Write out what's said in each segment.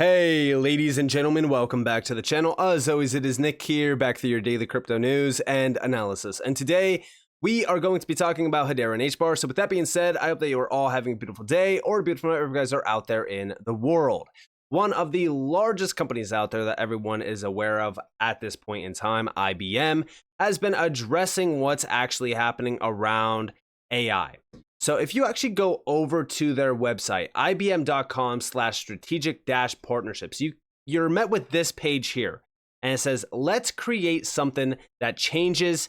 Hey, ladies and gentlemen, welcome back to the channel. As always, it is Nick here, back for your daily crypto news and analysis. And today, we are going to be talking about Hedera Hbar. So with that being said, I hope that you are all having a beautiful day or a beautiful night wherever you guys are out there in the world. One of the largest companies out there that everyone is aware of at this point in time, IBM, has been addressing what's actually happening around AI. So if you actually go over to their website, ibm.com/strategic-partnerships, you're met with this page here. And it says, let's create something that changes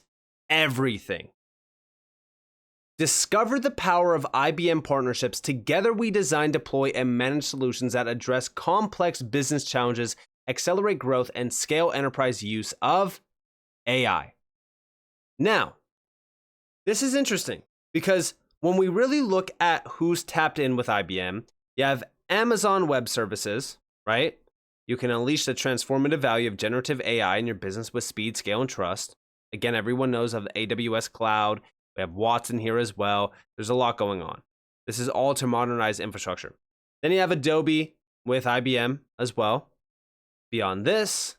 everything. Discover the power of IBM partnerships. Together we design, deploy, and manage solutions that address complex business challenges, accelerate growth, and scale enterprise use of AI. Now, this is interesting because when we really look at who's tapped in with IBM, you have Amazon Web Services, right? You can unleash the transformative value of generative AI in your business with speed, scale, and trust. Again, everyone knows of the AWS cloud. We have Watson here as well. There's a lot going on. This is all to modernize infrastructure. Then you have Adobe with IBM as well. Beyond this,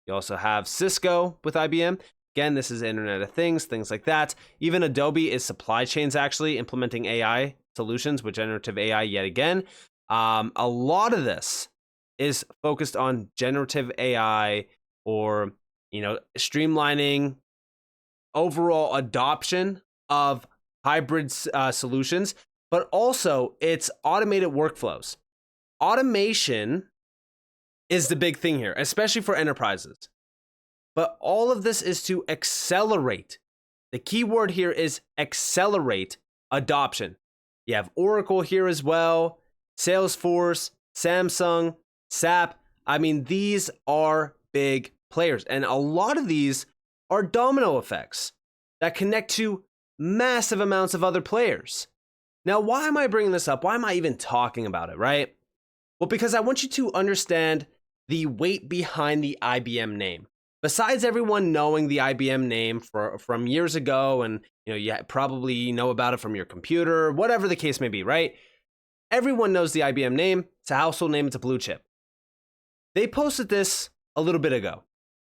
you also have Cisco with IBM. Again, this is Internet of Things, things like that. Even Adobe is supply chains actually implementing AI solutions with generative AI yet again. A lot of this is focused on generative AI or, streamlining overall adoption of hybrid solutions, but also it's automated workflows. Automation is the big thing here, especially for enterprises. But all of this is to accelerate. The key word here is accelerate adoption. You have Oracle here as well, Salesforce, Samsung, SAP. I mean, these are big players. And a lot of these are domino effects that connect to massive amounts of other players. Now, why am I bringing this up? Why am I even talking about it, right? Well, because I want you to understand the weight behind the IBM name. Besides everyone knowing the IBM name from years ago, and you probably know about it from your computer, whatever the case may be, right? Everyone knows the IBM name. It's a household name. It's a blue chip. They posted this a little bit ago,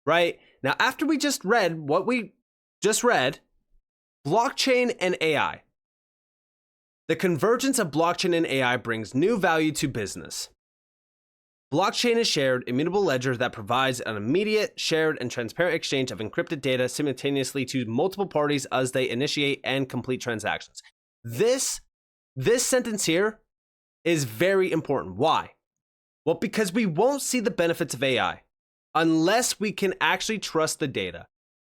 right? Now, after we just read what we just read, blockchain and AI. The convergence of blockchain and AI brings new value to business. Blockchain is shared, immutable ledger that provides an immediate, shared, and transparent exchange of encrypted data simultaneously to multiple parties as they initiate and complete transactions. This sentence here is very important. Why? Well, because we won't see the benefits of AI unless we can actually trust the data.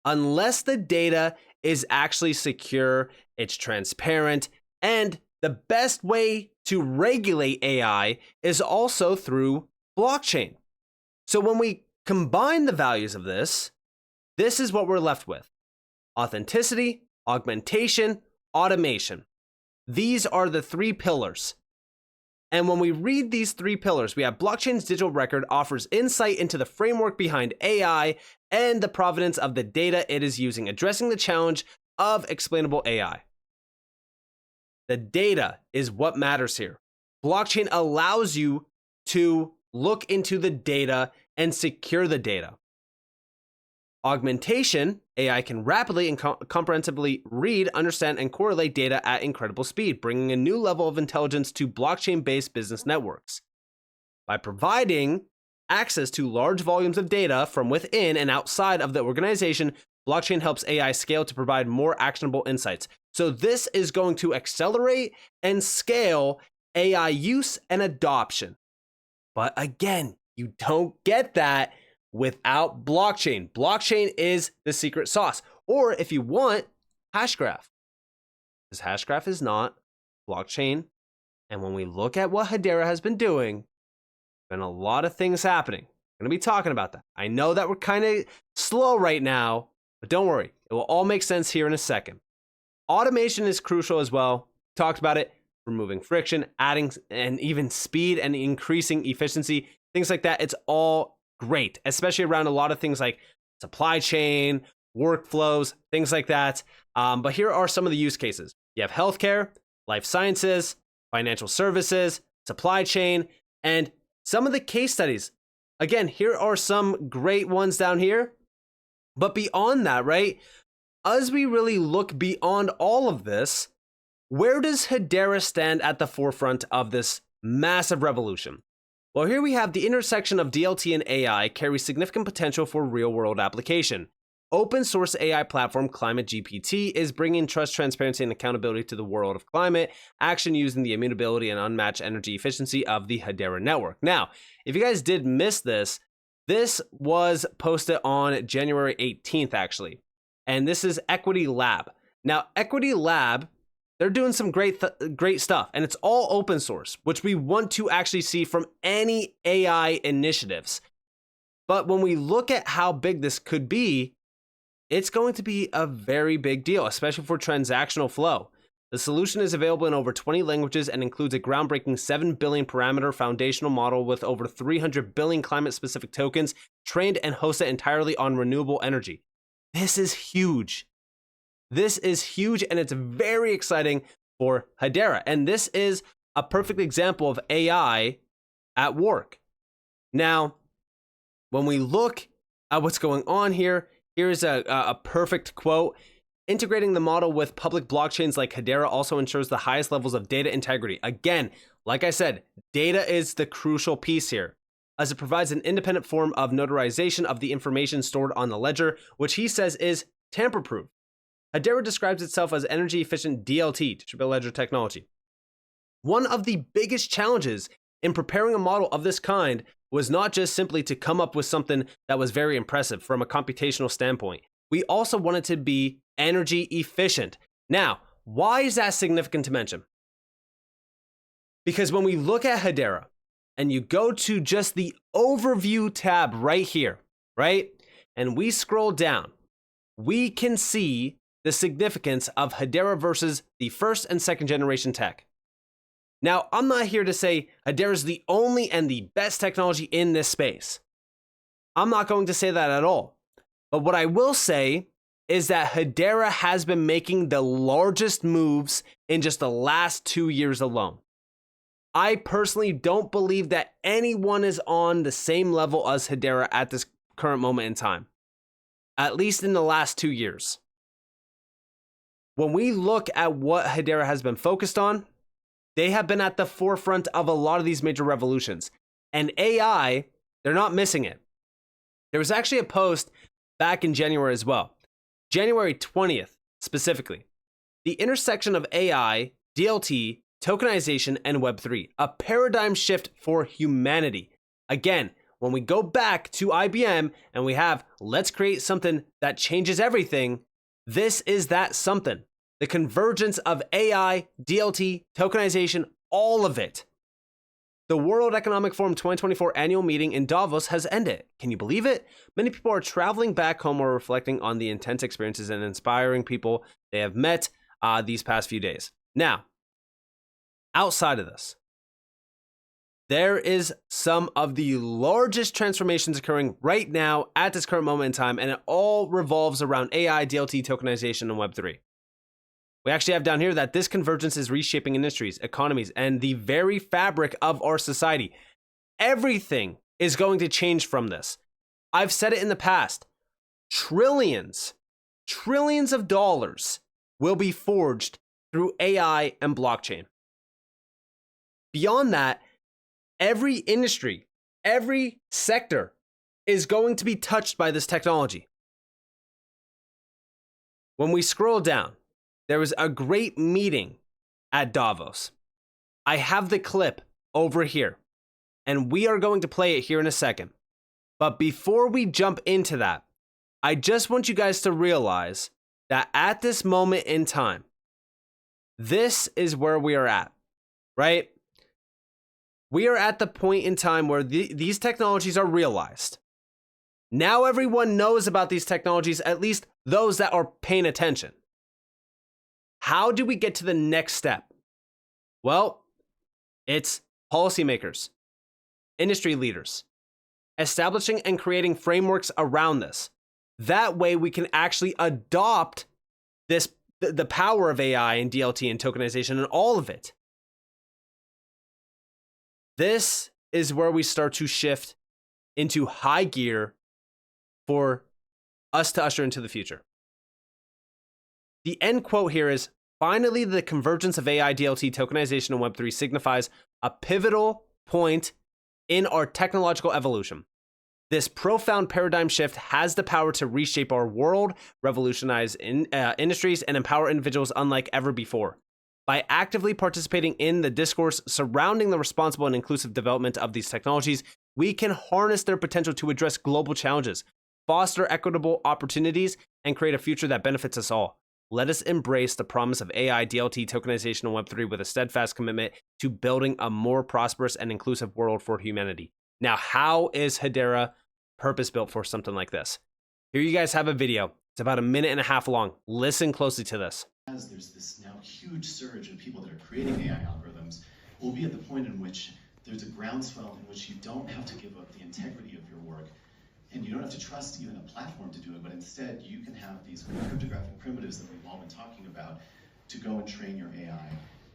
Unless the data is actually secure, it's transparent, and the best way to regulate AI is also through blockchain. So when we combine the values of this is what we're left with. Authenticity, augmentation, automation. These are the three pillars. And when we read these three pillars, we have blockchain's digital record offers insight into the framework behind AI and the provenance of the data it is using, addressing the challenge of explainable AI. The data is what matters here. Blockchain allows you to look into the data and secure the data. Augmentation, AI can rapidly and comprehensively read, understand, and correlate data at incredible speed, bringing a new level of intelligence to blockchain-based business networks. By providing access to large volumes of data from within and outside of the organization, blockchain helps AI scale to provide more actionable insights. So this is going to accelerate and scale AI use and adoption. But again, you don't get that without blockchain. Blockchain is the secret sauce. Or if you want, Hashgraph. Because Hashgraph is not blockchain. And when we look at what Hedera has been doing, been a lot of things happening. I'm going to be talking about that. I know that we're kind of slow right now, but don't worry. It will all make sense here in a second. Automation is crucial as well. Talked about it. Removing friction, adding and even speed and increasing efficiency, things like that. It's all great, especially around a lot of things like supply chain, workflows, things like that. But here are some of the use cases. You have healthcare, life sciences, financial services, supply chain, and Some of the case studies, again, here are some great ones down here. But beyond that, right, as we really look beyond all of this, where does Hedera stand at the forefront of this massive revolution? Well, here we have the intersection of DLT and AI carries significant potential for real-world application. Open source AI platform Climate GPT is bringing trust, transparency, and accountability to the world of climate action using the immutability and unmatched energy efficiency of the Hedera network. Now, if you guys did miss this, this was posted on January 18th, actually. And this is Equity Lab. Now, Equity Lab, they're doing some great stuff, and it's all open source, which we want to actually see from any AI initiatives. But when we look at how big this could be, it's going to be a very big deal, especially for transactional flow. The solution is available in over 20 languages and includes a groundbreaking 7 billion parameter foundational model with over 300 billion climate-specific tokens trained and hosted entirely on renewable energy. This is huge. This is huge, and it's very exciting for Hedera. And this is a perfect example of AI at work. Now, when we look at what's going on here, here's a perfect quote. Integrating the model with public blockchains like Hedera also ensures the highest levels of data integrity. Again, like I said, data is the crucial piece here, as it provides an independent form of notarization of the information stored on the ledger, which he says is tamper-proof. Hedera describes itself as energy-efficient DLT, distributed ledger technology. One of the biggest challenges in preparing a model of this kind was not just simply to come up with something that was very impressive from a computational standpoint. We also wanted to be energy efficient. Now, why is that significant to mention? Because when we look at Hedera and you go to just the overview tab right here, right? And we scroll down, we can see the significance of Hedera versus the first and second generation tech. Now, I'm not here to say Hedera is the only and the best technology in this space. I'm not going to say that at all. But what I will say is that Hedera has been making the largest moves in just the last 2 years alone. I personally don't believe that anyone is on the same level as Hedera at this current moment in time, at least in the last 2 years. When we look at what Hedera has been focused on, they have been at the forefront of a lot of these major revolutions. And AI, they're not missing it. There was actually a post back in January as well. January 20th, specifically. The intersection of AI, DLT, tokenization, and Web3, a paradigm shift for humanity. Again, when we go back to IBM and we have, let's create something that changes everything, this is that something. The convergence of AI, DLT, tokenization, all of it. The World Economic Forum 2024 annual meeting in Davos has ended. Can you believe it? Many people are traveling back home or reflecting on the intense experiences and inspiring people they have met these past few days. Now, outside of this, there is some of the largest transformations occurring right now at this current moment in time, and it all revolves around AI, DLT, tokenization, and Web3. We actually have down here that this convergence is reshaping industries, economies, and the very fabric of our society. Everything is going to change from this. I've said it in the past. Trillions of dollars will be forged through AI and blockchain. Beyond that, every industry, every sector is going to be touched by this technology. When we scroll down, there was a great meeting at Davos. I have the clip over here, and we are going to play it here in a second. But before we jump into that, I just want you guys to realize that at this moment in time, this is where we are at, right? We are at the point in time where these technologies are realized. Now everyone knows about these technologies, at least those that are paying attention. How do we get to the next step? Well, it's policymakers, industry leaders, establishing and creating frameworks around this. That way we can actually adopt this, the power of AI and DLT and tokenization and all of it. This is where we start to shift into high gear for us to usher into the future. The end quote here is, finally, the convergence of AI, DLT, tokenization, and Web3 signifies a pivotal point in our technological evolution. This profound paradigm shift has the power to reshape our world, revolutionize industries, and empower individuals unlike ever before. By actively participating in the discourse surrounding the responsible and inclusive development of these technologies, we can harness their potential to address global challenges, foster equitable opportunities, and create a future that benefits us all. Let us embrace the promise of AI, DLT, tokenization, and Web3 with a steadfast commitment to building a more prosperous and inclusive world for humanity. Now, how is Hedera purpose-built for something like this? Here you guys have a video. It's about 1.5 minutes long. Listen closely to this. As there's this now huge surge of people that are creating AI algorithms, we'll be at the point in which there's a groundswell in which you don't have to give up the integrity of your work, and you don't have to trust even a platform to do it, but instead you can have these cryptographic primitives that we've all been talking about to go and train your AI.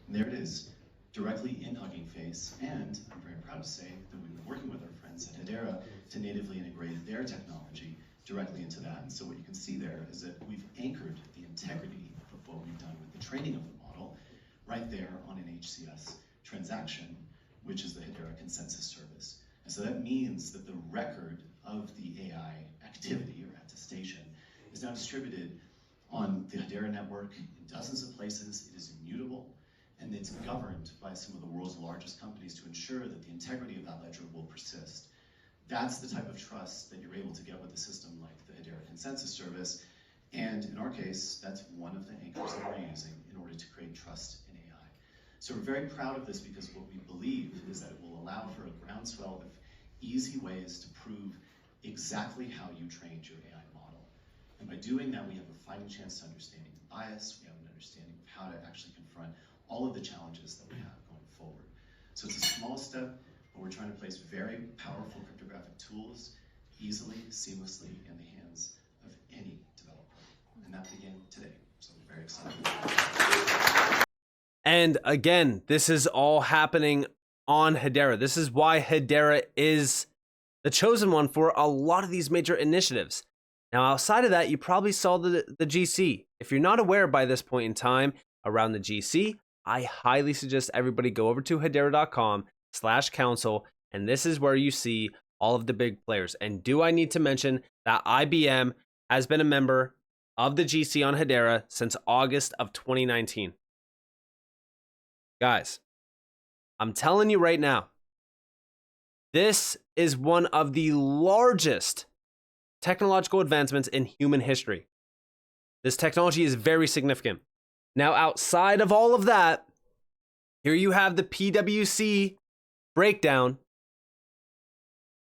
And there it is, directly in Hugging Face, and I'm very proud to say that we've been working with our friends at Hedera to natively integrate their technology directly into that. And so what you can see there is that we've anchored the integrity of what we've done with the training of the model right there on an HCS transaction, which is the Hedera consensus service. And so that means that the record of the AI activity or attestation is now distributed on the Hedera network in dozens of places. It is immutable, and it's governed by some of the world's largest companies to ensure that the integrity of that ledger will persist. That's the type of trust that you're able to get with a system like the Hedera consensus service. And in our case, that's one of the anchors that we're using in order to create trust in AI. So we're very proud of this because what we believe is that it will allow for a groundswell of easy ways to prove exactly how you trained your AI model. And by doing that, we have a fighting chance to understanding the bias, we have an understanding of how to actually confront all of the challenges that we have going forward. So it's a small step, but we're trying to place very powerful cryptographic tools easily, seamlessly in the hands of any developer. And that began today, so we're very excited. And again, this is all happening on Hedera. This is why Hedera is the chosen one for a lot of these major initiatives. Now, outside of that, you probably saw the GC. If you're not aware by this point in time around the GC, I highly suggest everybody go over to hedera.com/council, and this is where you see all of the big players. And do I need to mention that IBM has been a member of the GC on Hedera since August of 2019. Guys, I'm telling you right now, this is one of the largest technological advancements in human history. This technology is very significant. Now, outside of all of that, here you have the PwC breakdown,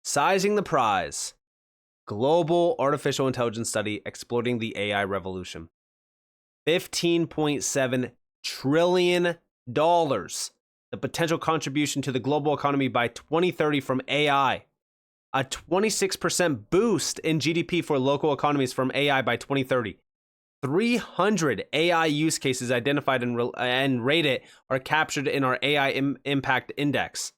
sizing the prize, global artificial intelligence study exploiting the AI revolution. $15.7 trillion, the potential contribution to the global economy by 2030 from AI. A 26% boost in GDP for local economies from AI by 2030. 300 AI use cases identified and rated are captured in our AI Impact Index.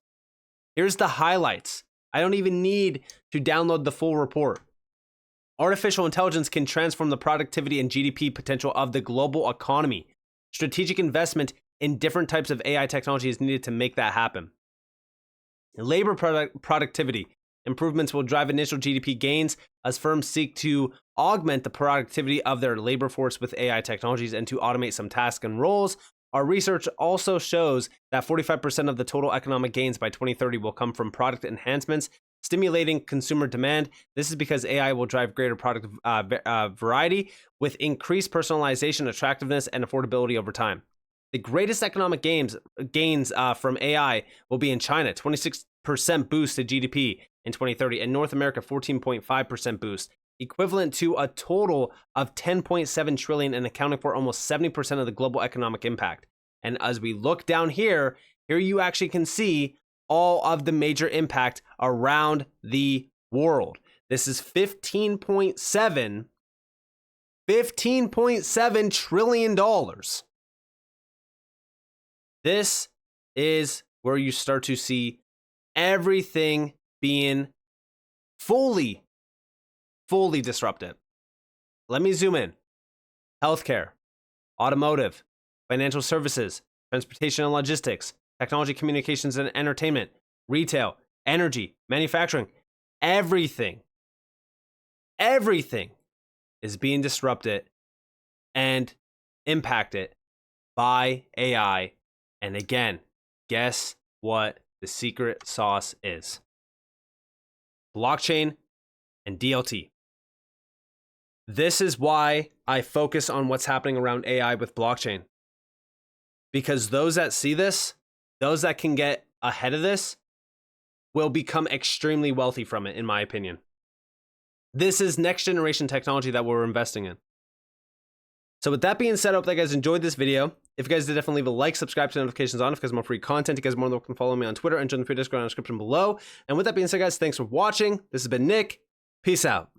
Here's the highlights. I don't even need to download the full report. Artificial intelligence can transform the productivity and GDP potential of the global economy. Strategic investment in different types of AI technology is needed to make that happen. Labor productivity. Improvements will drive initial GDP gains as firms seek to augment the productivity of their labor force with AI technologies and to automate some tasks and roles. Our research also shows that 45% of the total economic gains by 2030 will come from product enhancements, stimulating consumer demand. This is because AI will drive greater product variety with increased personalization, attractiveness, and affordability over time. The greatest economic gains from AI will be in China, 26% boost to GDP in 2030, and North America, 14.5% boost, equivalent to a total of 10.7 trillion and accounting for almost 70% of the global economic impact. And as we look down here you actually can see all of the major impact around the world. This is $15.7 trillion. This is where you start to see everything being fully disrupted. Let me zoom in. Healthcare, automotive, financial services, transportation and logistics, technology, communications and entertainment, retail, energy, manufacturing, everything is being disrupted and impacted by AI. And again, guess what the secret sauce is? Blockchain and DLT. This is why I focus on what's happening around AI with blockchain. Because those that see this, those that can get ahead of this, will become extremely wealthy from it, in my opinion. This is next generation technology that we're investing in. So with that being said, I hope that you guys enjoyed this video. If you guys did, definitely leave a like, subscribe to notifications on if you guys want more free content. You guys are more than welcome to follow me on Twitter and join the free Discord in the description below. And with that being said, guys, thanks for watching. This has been Nick. Peace out.